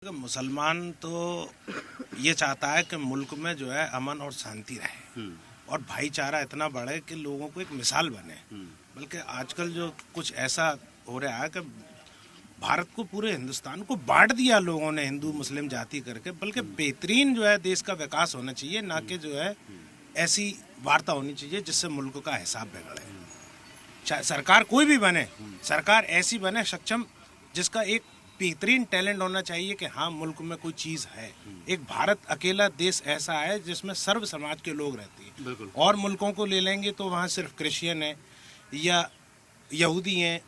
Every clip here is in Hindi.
मुसलमान तो ये चाहता है कि मुल्क में जो है अमन और शांति रहे और भाईचारा इतना बढ़े कि लोगों को एक मिसाल बने। बल्कि आजकल जो कुछ ऐसा हो रहा है कि भारत को, पूरे हिंदुस्तान को बांट दिया लोगों ने हिंदू मुस्लिम जाति करके। बल्कि बेहतरीन जो है देश का विकास होना चाहिए, ना कि जो है ऐसी वार्ता होनी चाहिए जिससे मुल्क का हिसाब बिगड़े। सरकार कोई भी बने, सरकार ऐसी बने सक्षम जिसका एक बेहतरीन टैलेंट होना चाहिए कि हाँ मुल्क में कोई चीज़ है। एक भारत अकेला देश ऐसा है जिसमें सर्व समाज के लोग रहते हैं। और मुल्कों को ले लेंगे तो वहाँ सिर्फ क्रिश्चियन है या यहूदी हैं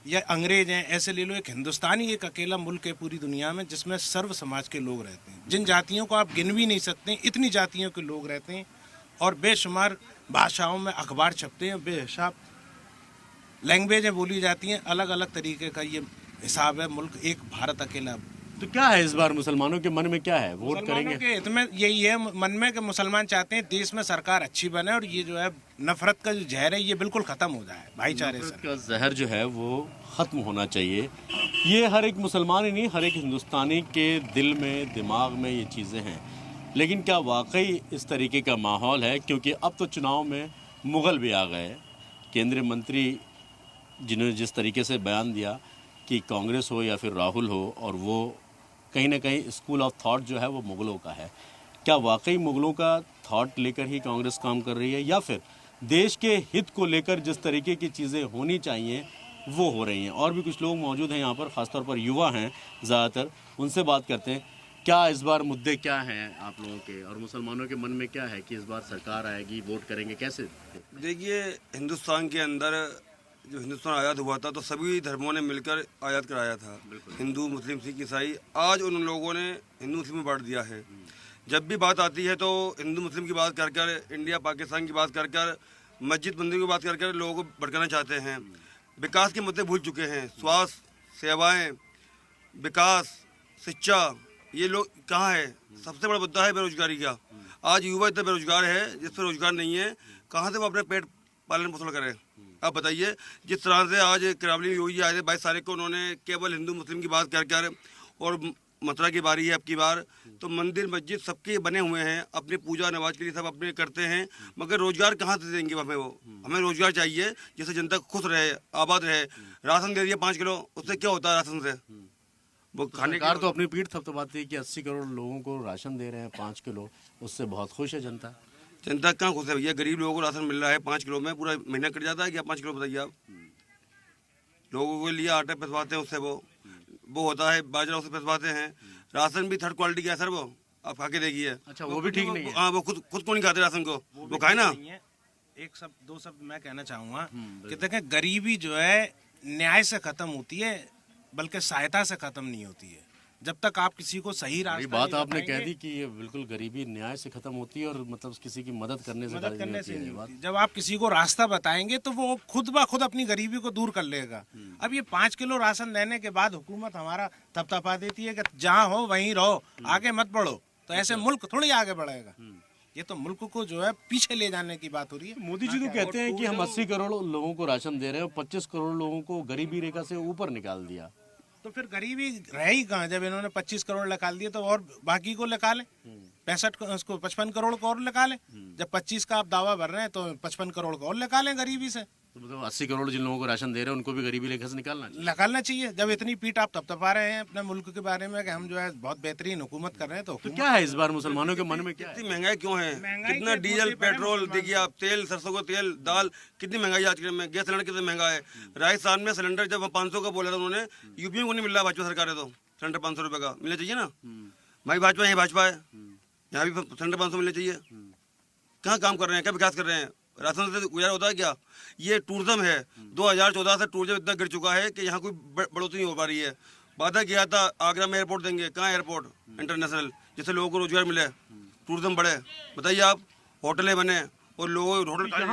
या अंग्रेज हैं, ऐसे ले लो। एक हिंदुस्तानी एक अकेला मुल्क है पूरी दुनिया में जिसमें सर्व समाज के लोग रहते हैं। जिन जातियों को आप गिन भी नहीं सकते, इतनी जातियों के लोग रहते हैं और बेशुमार भाषाओं में अखबार छपते हैं, बेहिसाब लैंग्वेजें बोली जाती हैं। अलग अलग तरीके का ये हिसाब है। मुल्क एक भारत अकेला। तो क्या है इस बार मुसलमानों के मन में, क्या है? वोट करेंगे? के इसमें यही है मन में कि मुसलमान चाहते हैं देश में सरकार अच्छी बने और ये जो है नफरत का जो जहर है ये बिल्कुल खत्म हो जाए। भाईचारे से का जहर जो है वो खत्म होना चाहिए। ये हर एक मुसलमान ही नहीं, हर एक हिंदुस्तानी के दिल में, दिमाग में ये चीज़ें हैं। लेकिन क्या वाकई इस तरीके का माहौल है? क्योंकि अब तो चुनाव में मुग़ल भी आ गए। केंद्रीय मंत्री जिन्होंने जिस तरीके से बयान दिया कि कांग्रेस हो या फिर राहुल हो, और वो कहीं ना कहीं स्कूल ऑफ थॉट जो है वो मुग़लों का है। क्या वाकई मुग़लों का थॉट लेकर ही कांग्रेस काम कर रही है, या फिर देश के हित को लेकर जिस तरीके की चीज़ें होनी चाहिए वो हो रही हैं? और भी कुछ लोग मौजूद हैं यहाँ पर, ख़ासतौर पर युवा हैं ज़्यादातर, उनसे बात करते हैं। क्या इस बार मुद्दे क्या हैं आप लोगों के, और मुसलमानों के मन में क्या है कि इस बार सरकार आएगी, वोट करेंगे, कैसे? देखिए, हिंदुस्तान के अंदर जो हिंदुस्तान आज़ाद हुआ था तो सभी धर्मों ने मिलकर आज़ाद कराया था। हिंदू, मुस्लिम, सिख, ईसाई। आज उन लोगों ने हिंदू मुस्लिम में बांट दिया है। जब भी बात आती है तो हिंदू मुस्लिम की बात कर कर, इंडिया पाकिस्तान की बात कर कर, मस्जिद मंदिर की बात कर कर लोगों को भड़काना चाहते हैं। विकास के मुद्दे भूल चुके हैं। स्वास्थ्य सेवाएँ, विकास, शिक्षा, ये लोग कहाँ है? सबसे बड़ा मुद्दा है बेरोजगारी का। आज युवा इतना बेरोजगार है जिस पर रोजगार नहीं है, कहाँ से वो अपने पेट पालन पोषण करें? आप बताइए। जिस तरह से आज करावली योगी आए थे 22 तारीख को, उन्होंने केवल हिंदू मुस्लिम की बात कर कर, और मथुरा की बारी है अब की बार, तो मंदिर मस्जिद सबके बने हुए हैं, अपनी पूजा नमाज के लिए सब अपने करते हैं, मगर रोजगार कहाँ से देंगे हमें? वो हमें रोजगार चाहिए जिससे जनता खुश रहे, आबाद रहे। राशन दे दिए 5 किलो, उससे क्या होता है राशन से? वो खाने सरकार तो अपनी पीठ थपथपाती है कि 80 करोड़ लोगों को राशन दे रहे हैं 5 किलो, उससे बहुत खुश है जनता। जनता कहाँ खुश है भैया? गरीब लोगों को राशन मिल रहा है 5 किलो में, पूरा महीना कट जाता है क्या 5 किलो? बताइए आप। लोगों के लिए आटा पिसवाते हैं, उससे वो होता है बाजरा, उससे पिसवाते हैं। राशन भी थर्ड क्वालिटी का है सर, वो आप खा के देखिए। अच्छा, वो भी ठीक नहीं है? हाँ, वो खुद को नहीं खाते राशन को, वो खाए ना। एक शब्द, 2 शब्द मैं कहना चाहूँगा कि देखें, गरीबी जो है न्याय से खत्म होती है, बल्कि सहायता से खत्म नहीं होती है। जब तक आप किसी को सही रास्ता बात आपने कह दी कि ये बिल्कुल गरीबी न्याय से खत्म होती है, और मतलब किसी की मदद करने से नहीं होती। जब आप किसी को रास्ता बताएंगे तो वो खुद ब खुद अपनी गरीबी को दूर कर लेगा। अब ये 5 किलो राशन देने के बाद हुकूमत हमारा थपथपा देती है कि जहाँ हो वहीं रहो, आगे मत बढ़ो। तो ऐसे मुल्क थोड़ी आगे बढ़ेगा। ये तो मुल्क को जो है पीछे ले जाने की बात हो रही है। मोदी जी तो कहते हैं कि हम 80 करोड़ लोगों को राशन दे रहे हैं और 25 करोड़ लोगों को गरीबी रेखा से ऊपर निकाल दिया। तो फिर गरीबी रह ही कहाँ? जब इन्होंने 25 करोड़ निकाल दिए तो और बाकी को निकालें, 55 करोड़ को और निकालें। जब 25 का आप दावा भर रहे हैं तो 55 करोड़ को और निकालें गरीबी से। तो मतलब 80 करोड़ जिन लोगों को राशन दे रहे हैं उनको भी गरीबी रेखा से निकालना चाहिए। जब इतनी पीठ आप थपथपा रहे हैं अपने मुल्क के बारे में कि हम जो है बहुत बेहतरीन हुकूमत कर रहे हैं, तो क्या है इस बार मुसलमानों के मन में, क्या है? इतनी महंगाई क्यों है? कितना डीजल, पेट्रोल, देखिए आप, तेल, सरसों का तेल, दाल, कितनी महंगाई आज के में। गैस सिलेंडर कितना महंगा है। राजस्थान में सिलेंडर जब 500 का बोला था उन्होंने, यूपी में को नहीं मिल रहा। भाजपा सरकार है तो सिलेंडर 500 रुपये का मिलना चाहिए ना भाई। भाजपा है, भाजपा है, यहाँ भी सिलेंडर 500 मिलना चाहिए। कहाँ काम कर रहे हैं? क्या विकास कर रहे हैं? राशन से गुजारा होता है क्या? ये टूरिज्म है। 2014 से टूरिज्म इतना गिर चुका है कि यहाँ कोई बढ़ोतरी नहीं हो पा रही है। वादा किया था आगरा में एयरपोर्ट देंगे, कहाँ एयरपोर्ट इंटरनेशनल, जिससे लोगों को रोजगार मिले, टूरिज्म बढ़े? बताइए आप। होटलें बने और लोग होटल